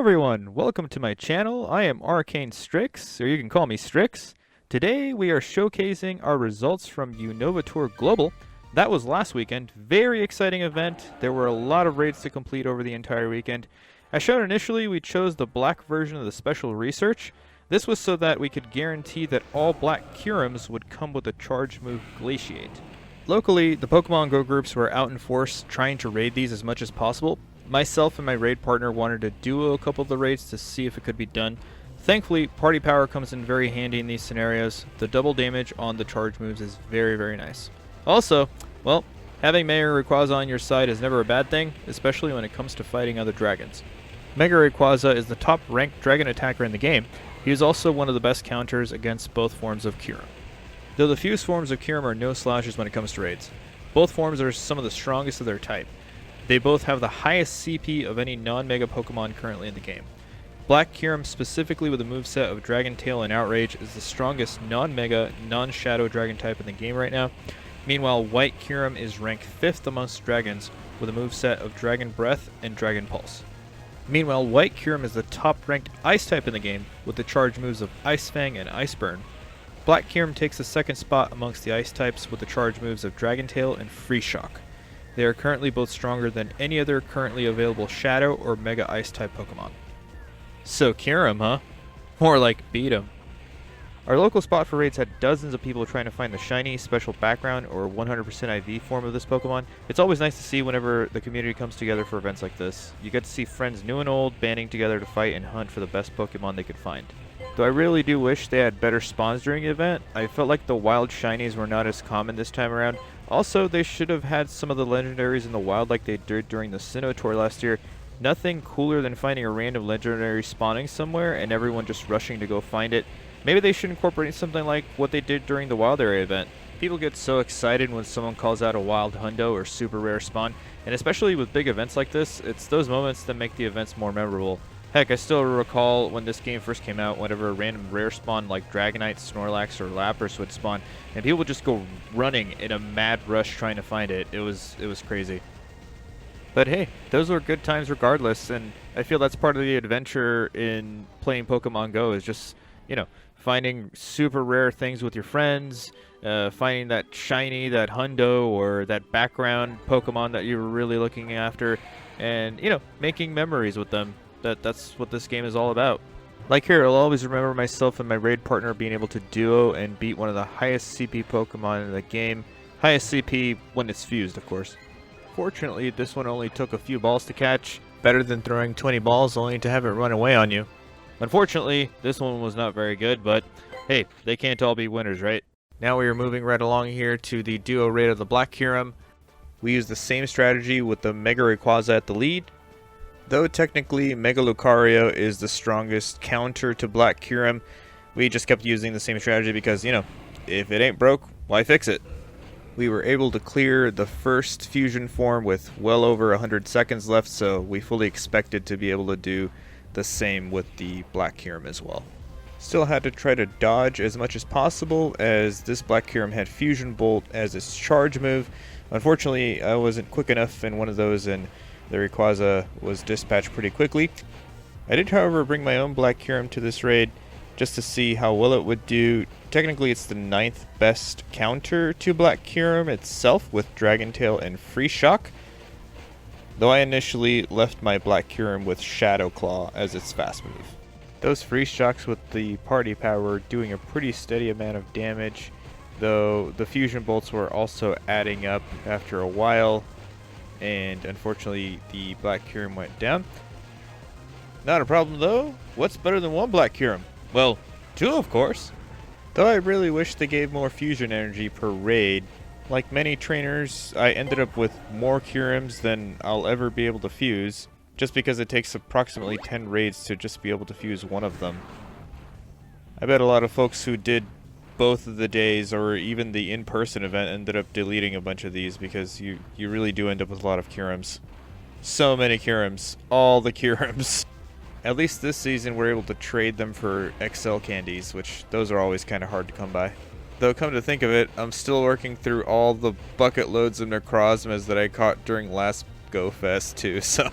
everyone, welcome to my channel. I am Arcane Strix, or you can call me Strix. Today we are showcasing our results from Unova Tour Global. That was last weekend. Very exciting event. There were a lot of raids to complete over the entire weekend. As shown initially, we chose the black version of the special research. This was so that we could guarantee that all black Kyurems would come with the charge move Glaciate. Locally, the Pokemon Go groups were out in force trying to raid these as much as possible. Myself and my raid partner wanted to duo a couple of the raids to see if it could be done. Thankfully, party power comes in very handy in these scenarios. The double damage on the charge moves is very, very nice. Also, well, having Mega Rayquaza on your side is never a bad thing, especially when it comes to fighting other dragons. Mega Rayquaza is the top ranked dragon attacker in the game. He is also one of the best counters against both forms of Kyurem. Though the fused forms of Kyurem are no slouches when it comes to raids. Both forms are some of the strongest of their type. They both have the highest CP of any non-Mega Pokemon currently in the game. Black Kyurem, specifically with a moveset of Dragon Tail and Outrage, is the strongest non-Mega, non-Shadow Dragon type in the game right now. Meanwhile, White Kyurem is ranked 5th amongst dragons with a moveset of Dragon Breath and Dragon Pulse. Meanwhile, White Kyurem is the top-ranked Ice type in the game with the charge moves of Ice Fang and Ice Burn. Black Kyurem takes the second spot amongst the Ice types with the charge moves of Dragon Tail and Freeze Shock. They are currently both stronger than any other currently available Shadow or Mega Ice type Pokemon. So Kyurem, huh? More like beat 'em. Our local spot for raids had dozens of people trying to find the shiny, special background, or 100% IV form of this Pokemon. It's always nice to see whenever the community comes together for events like this. You get to see friends new and old banding together to fight and hunt for the best Pokemon they could find. Though I really do wish they had better spawns during the event, I felt like the wild shinies were not as common this time around. Also, they should have had some of the legendaries in the wild like they did during the Shundo tour last year. Nothing cooler than finding a random legendary spawning somewhere and everyone just rushing to go find it. Maybe they should incorporate something like what they did during the wild area event. People get so excited when someone calls out a wild Hundo or super rare spawn, and especially with big events like this, it's those moments that make the events more memorable. Heck, I still recall when this game first came out, whenever a random rare spawn like Dragonite, Snorlax, or Lapras would spawn, and people would just go running in a mad rush trying to find it. It was crazy. But hey, those were good times regardless, and I feel that's part of the adventure in playing Pokemon Go is just, you know, finding super rare things with your friends, finding that shiny, that Hundo, or that background Pokemon that you were really looking after, and, you know, making memories with them. That's what this game is all about. Like here, I'll always remember myself and my raid partner being able to duo and beat one of the highest CP Pokemon in the game. Highest CP when it's fused, of course. Fortunately, this one only took a few balls to catch. Better than throwing 20 balls only to have it run away on you. Unfortunately, this one was not very good, but hey, they can't all be winners, right? Now we are moving right along here to the duo raid of the Black Kyurem. We use the same strategy with the Mega Rayquaza at the lead. Though technically Mega Lucario is the strongest counter to Black Kyurem, we just kept using the same strategy because, you know, if it ain't broke, why fix it? We were able to clear the first fusion form with well over 100 seconds left, so we fully expected to be able to do the same with the Black Kyurem as well. Still had to try to dodge as much as possible, as this Black Kyurem had Fusion Bolt as its charge move. Unfortunately, I wasn't quick enough in one of those, and the Rayquaza was dispatched pretty quickly. I did, however, bring my own Black Kyurem to this raid just to see how well it would do. Technically, it's the 9th best counter to Black Kyurem itself with Dragon Tail and Freeze Shock. Though I initially left my Black Kyurem with Shadow Claw as its fast move. Those Freeze Shocks with the party power doing a pretty steady amount of damage, though the Fusion Bolts were also adding up after a while, and unfortunately the Black Kyurem went down. Not a problem though. What's better than one Black Kyurem? Well, two of course. Though I really wish they gave more fusion energy per raid. Like many trainers, I ended up with more Kyurems than I'll ever be able to fuse, just because it takes approximately 10 raids to just be able to fuse one of them. I bet a lot of folks who did both of the days or even the in-person event ended up deleting a bunch of these because you really do end up with a lot of Kyurems. So many Kyurems. All the Kyurems. At least this season we're able to trade them for XL candies, which those are always kind of hard to come by. Though come to think of it, I'm still working through all the bucket loads of Necrozmas that I caught during last Go Fest too, so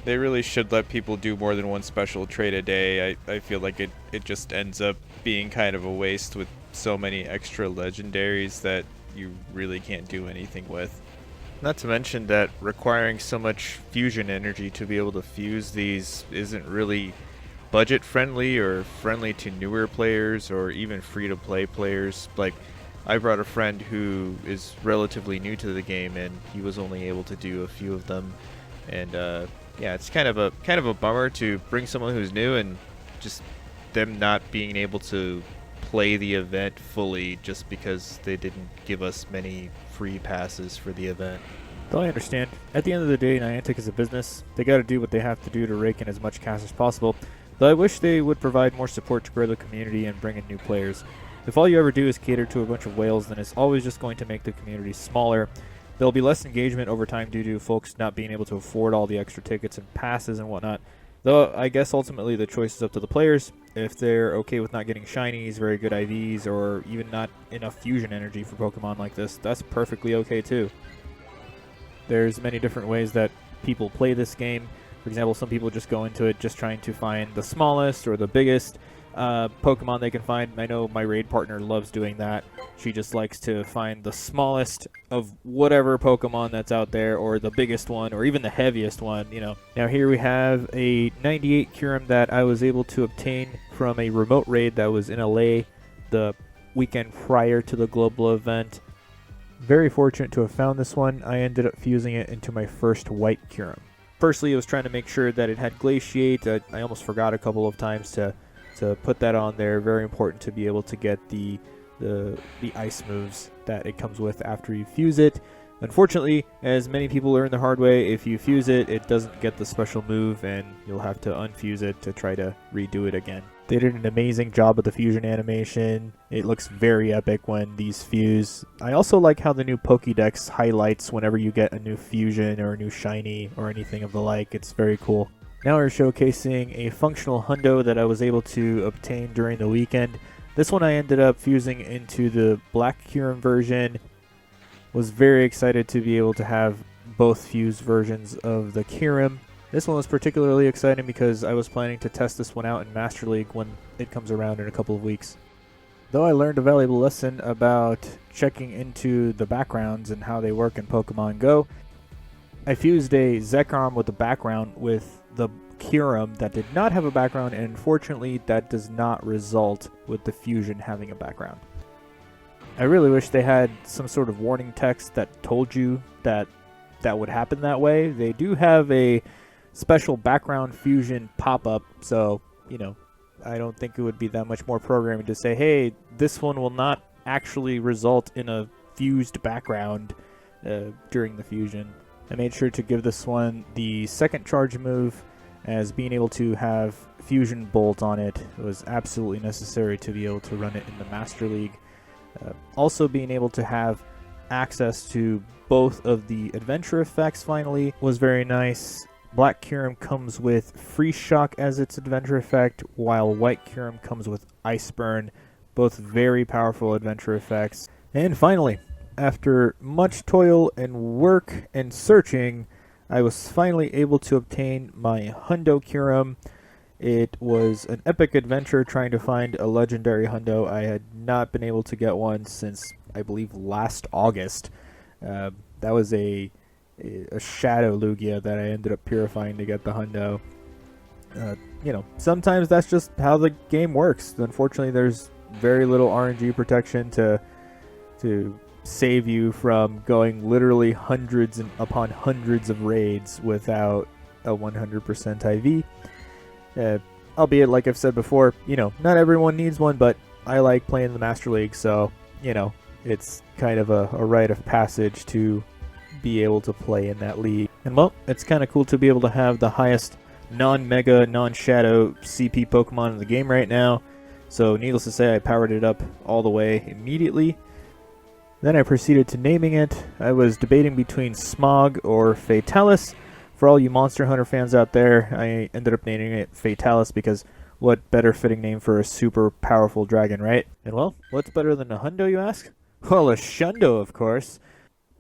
They really should let people do more than one special trade a day. I feel like it just ends up being kind of a waste with so many extra legendaries that you really can't do anything with. Not to mention that requiring so much fusion energy to be able to fuse these isn't really budget friendly or friendly to newer players or even free to play players. Like, I brought a friend who is relatively new to the game and he was only able to do a few of them, and yeah, it's kind of a bummer to bring someone who's new and just them not being able to play the event fully just because they didn't give us many free passes for the event. Though I understand, at the end of the day, Niantic is a business. They gotta do what they have to do to rake in as much cash as possible, though I wish they would provide more support to grow the community and bring in new players. If all you ever do is cater to a bunch of whales, then it's always just going to make the community smaller. There'll be less engagement over time due to folks not being able to afford all the extra tickets and passes and whatnot. Though I guess ultimately the choice is up to the players. If they're okay with not getting shinies, very good IVs, or even not enough fusion energy for Pokemon like this, that's perfectly okay too. There's many different ways that people play this game. For example, some people just go into it just trying to find the smallest or the biggest Pokemon they can find. I know my raid partner loves doing that. She just likes to find the smallest of whatever Pokemon that's out there, or the biggest one, or even the heaviest one, you know. Now here we have a 98 Kyurem that I was able to obtain from a remote raid that was in LA the weekend prior to the global event. Very fortunate to have found this one. I ended up fusing it into my first White Kyurem. Firstly, I was trying to make sure that it had Glaciate. I almost forgot a couple of times to put that on there. Very important to be able to get the ice moves that it comes with after you fuse it. Unfortunately, as many people learn the hard way, if you fuse it, it doesn't get the special move and you'll have to unfuse it to try to redo it again. They did an amazing job with the fusion animation. It looks very epic when these fuse. I also like how the new Pokédex highlights whenever you get a new fusion or a new shiny or anything of the like. It's very cool. Now we're showcasing a functional Hundo that I was able to obtain during the weekend. This one I ended up fusing into the Black Kyurem version. Was very excited to be able to have both fused versions of the Kyurem. This one was particularly exciting because I was planning to test this one out in Master League when it comes around in a couple of weeks. Though I learned a valuable lesson about checking into the backgrounds and how they work in Pokemon Go, I fused a Zekrom with a background with the Kyurem that did not have a background, and unfortunately that does not result with the fusion having a background. I really wish they had some sort of warning text that told you that that would happen that way. They do have a special background fusion pop-up, so, you know, I don't think it would be that much more programming to say, hey, this one will not actually result in a fused background during the fusion. I made sure to give this one the second charge move, as being able to have Fusion Bolt on it was absolutely necessary to be able to run it in the Master League. Also being able to have access to both of the adventure effects finally was very nice. Black Kyurem comes with Freeze Shock as its adventure effect, while White Kyurem comes with Ice Burn, both very powerful adventure effects. And finally, after much toil and work and searching, I was finally able to obtain my Hundo Kyurem. It was an epic adventure trying to find a legendary Hundo. I had not been able to get one since, I believe, last August. That was a Shadow Lugia that I ended up purifying to get the Hundo. You know, sometimes that's just how the game works. Unfortunately, there's very little RNG protection to save you from going literally hundreds upon hundreds of raids without a 100% IV. Albeit, like I've said before, you know, not everyone needs one, but I like playing the Master League, so, you know, it's kind of a rite of passage to be able to play in that league. And, well, it's kind of cool to be able to have the highest non-Mega, non-Shadow CP Pokemon in the game right now. So, needless to say, I powered it up all the way immediately. Then I proceeded to naming it. I was debating between Smog or Fatalis. For all you Monster Hunter fans out there, I ended up naming it Fatalis because what better fitting name for a super powerful dragon, right? And well, what's better than a Hundo, you ask? Well, a Shundo, of course.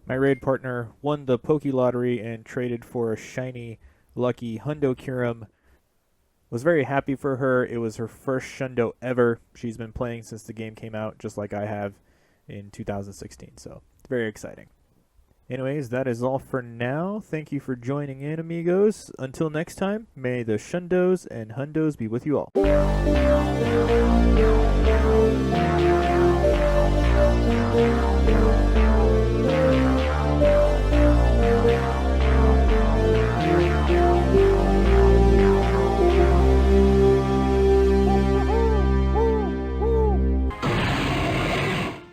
My raid partner won the Poke Lottery and traded for a shiny lucky Hundo Kyurem. Was very happy for her. It was her first Shundo ever. She's been playing since the game came out, just like I have in 2016, so it's very exciting. Anyways, that is all for now. Thank you for joining in, amigos. Until next time, may the Shundos and Hundos be with you all.